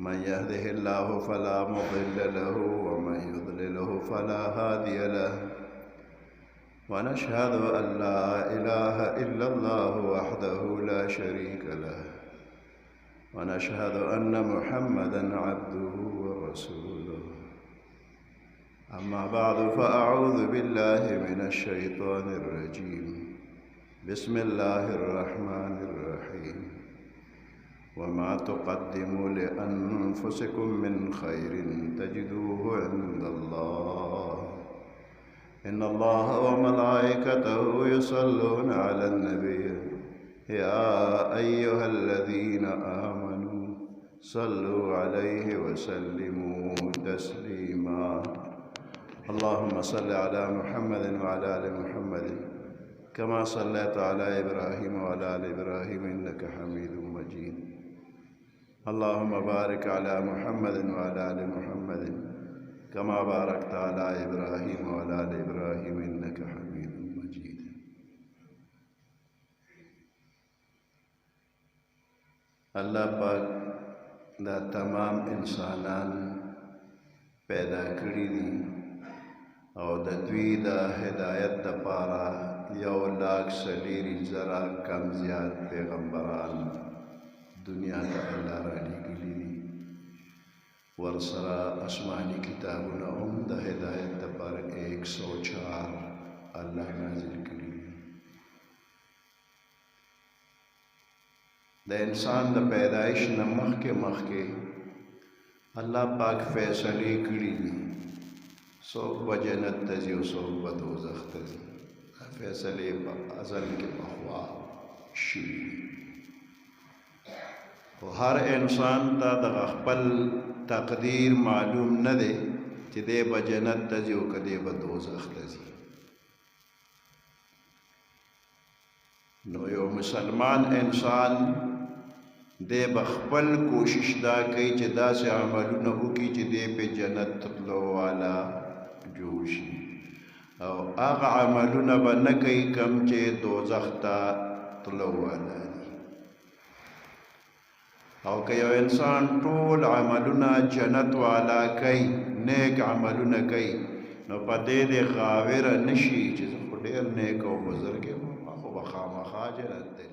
من يهده الله فلا مضل له ومن يضلله فلا هادي له ونشهد أن لا إله إلا الله وحده لا شريك له ونشهد أن محمدا عبده ورسوله أما بعد فأعوذ بالله من الشيطان الرجيم بسم الله الرحمن الرحيم وما تقدموا لأنفسكم من خير تجدوه عند الله إن الله وملائكته يصلون على النبي يا أيها الذين آمنوا صلوا عليه وسلموا تسليما اللهم صل على محمد وعلى آل محمد كما صليت على إبراهيم وعلى آل إبراهيم إنك حميد مجيد اللهم بارك على محمد وعلى آل محمد كما باركت على إبراهيم وعلى آل إبراهيم إنك حميد مجيد الله پاک دا تمام انسانان پیدا کړی دي او د دوی د هدایت دپاره 1,40,000 کم زیات پیغمبران دنیا ته الله رالیږلي دي ورسره آسماني کتابونه هم د هدایت دپاره 104 الله نازل کړي دي د انسان د پیدایش نه مخکې الله پاک فیصلې کړي دي څوک به جنت ته ځي او څوک به دوزخ ته ځي فیصلې په ازل کې پخوا شوي خو هر انسان ته د خپل تقدیر معلوم نه دی چې دی به جنت ته ځي او که دی به دوزخ ته ځي نو یو مسلمان انسان دی به خپل کوشش دا کوي چې داسې عملونه وکړي چې دی په جنت تلو والا جوړ شي او هغه عملونه به نه کوي کوم چې دوزخ ته تلو والا دي او که یو انسان ټول عملونه جنت والا کوي نیک عملونه کوي نو په دې د غاوره نشي چې زه خو ډېر نیک او بزرګ یم خو به خامخا جنت ته